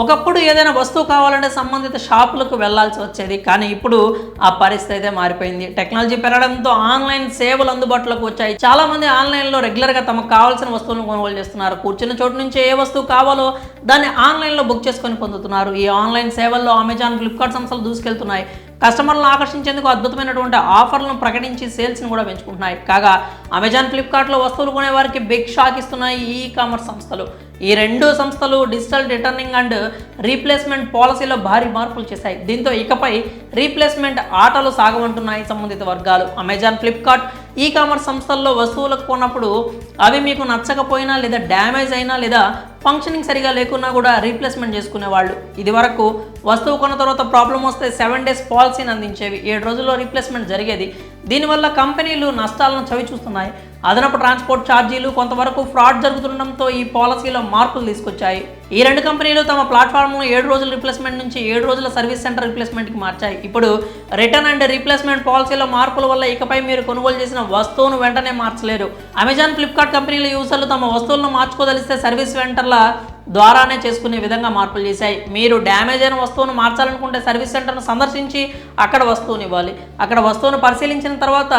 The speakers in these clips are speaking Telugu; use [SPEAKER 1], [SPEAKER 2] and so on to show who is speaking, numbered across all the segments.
[SPEAKER 1] ఒకప్పుడు ఏదైనా వస్తువు కావాలంటే సంబంధిత షాపులకు వెళ్లాల్సి వచ్చేది, కానీ ఇప్పుడు ఆ పరిస్థితి అయితే మారిపోయింది. టెక్నాలజీ పెరగడంతో ఆన్లైన్ సేవలు అందుబాటులోకి వచ్చాయి. చాలా మంది ఆన్లైన్లో రెగ్యులర్గా తమకు కావాల్సిన వస్తువులను కొనుగోలు చేస్తున్నారు. కూర్చున్న చోటు నుంచి ఏ వస్తువు కావాలో దాన్ని ఆన్లైన్లో బుక్ చేసుకొని పొందుతున్నారు. ఈ ఆన్లైన్ సేవల్లో అమెజాన్, ఫ్లిప్కార్ట్ సంస్థలు దూసుకెళ్తున్నాయి. కస్టమర్లను ఆకర్షించేందుకు అద్భుతమైనటువంటి ఆఫర్లను ప్రకటించి సేల్స్ని కూడా పెంచుకుంటున్నాయి. కాగా అమెజాన్, ఫ్లిప్కార్ట్లో వస్తువులు కొనే వారికి బిగ్ షాక్ ఇస్తున్నాయి ఈ కామర్స్ సంస్థలు. ఈ రెండు సంస్థలు డిజిటల్ రిటర్నింగ్ అండ్ రీప్లేస్మెంట్ పాలసీలో భారీ మార్పులు చేశాయి. దీంతో ఇకపై రీప్లేస్మెంట్ ఆటలు సాగమంటున్నాయి సంబంధిత వర్గాలు. అమెజాన్, ఫ్లిప్కార్ట్ ఈ కామర్స్ సంస్థల్లో వస్తువులకు కొన్నప్పుడు అవి మీకు నచ్చకపోయినా లేదా డ్యామేజ్ అయినా లేదా ఫంక్షనింగ్ సరిగా లేకున్నా కూడా రీప్లేస్మెంట్ చేసుకునేవాళ్ళు. ఇది వరకు వస్తువు కొన్న తర్వాత ప్రాబ్లం వస్తే 7 days పాలసీని అందించేవి. 7 రోజుల్లో రీప్లేస్మెంట్ జరిగేది. దీనివల్ల కంపెనీలు నష్టాలను చవి చూస్తున్నాయి. అదనపు ట్రాన్స్పోర్ట్ ఛార్జీలు, కొంతవరకు ఫ్రాడ్ జరుగుతుండడంతో ఈ పాలసీలో మార్పులు తీసుకొచ్చాయి. ఈ రెండు కంపెనీలు తమ ప్లాట్ఫామ్ను 7 రోజుల రీప్లేస్మెంట్ నుంచి 7 రోజుల సర్వీస్ సెంటర్ రీప్లేస్మెంట్కి మార్చాయి. ఇప్పుడు రిటర్న్ అండ్ రీప్లేస్మెంట్ పాలసీలో మార్పుల వల్ల ఇకపై మీరు కొనుగోలు చేసిన వస్తువును వెంటనే మార్చలేరు. అమెజాన్, ఫ్లిప్కార్ట్ కంపెనీల యూజర్లు తమ వస్తువులను మార్చుకోదలిస్తే సర్వీస్ సెంటర్ల ద్వారానే చేసుకునే విధంగా మార్పులు చేశాయి. మీరు డ్యామేజ్ అయిన వస్తువును మార్చాలనుకుంటే సర్వీస్ సెంటర్ను సందర్శించి అక్కడ వస్తువుని ఇవ్వాలి. అక్కడ వస్తువును పరిశీలించిన తర్వాత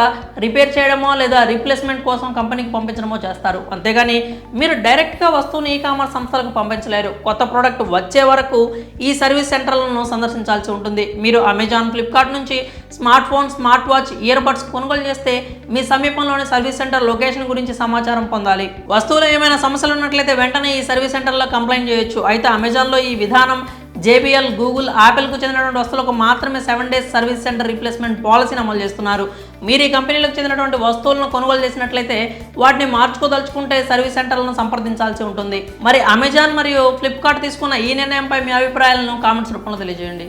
[SPEAKER 1] రిపేర్ చేయడమో లేదా రీప్లేస్మెంట్ కోసం కంపెనీకి పంపించడమో చేస్తారు. అంతేగాని మీరు డైరెక్ట్గా వస్తువుని ఈ కామర్స్ సంస్థలకు పంపించలేరు. కొత్త ప్రోడక్ట్ వచ్చే వరకు ఈ సర్వీస్ సెంటర్లను సందర్శించాల్సి ఉంటుంది. మీరు అమెజాన్, ఫ్లిప్కార్ట్ నుంచి smart phone, smart watch, ear buds కొనుగోలు చేస్తే మీ సమీపంలోని సర్వీస్ సెంటర్ లొకేషన్ గురించి సమాచారం పొందాలి. వస్తువులో ఏమైనా సమస్యలు ఉన్నట్లయితే వెంటనే ఈ సర్వీస్ సెంటర్లో కంప్లైంట్ చేయొచ్చు. అయితే అమెజాన్లో ఈ విధానం JBL, గూగుల్, యాపిల్కు చెందినటువంటి వస్తువులకు మాత్రమే 7 days సర్వీస్ సెంటర్ రీప్లేస్మెంట్ పాలసీని అమలు చేస్తున్నారు. మీరు ఈ కంపెనీలకు చెందినటువంటి వస్తువులను కొనుగోలు చేసినట్లయితే వాటిని మార్చుకోదలుచుకుంటే సర్వీస్ సెంటర్లను సంప్రదించాల్సి ఉంటుంది. మరి అమెజాన్ మరియు ఫ్లిప్కార్ట్ తీసుకున్న ఈ నిర్ణయంపై మీ అభిప్రాయాలను కామెంట్స్ రూపంలో తెలియజేయండి.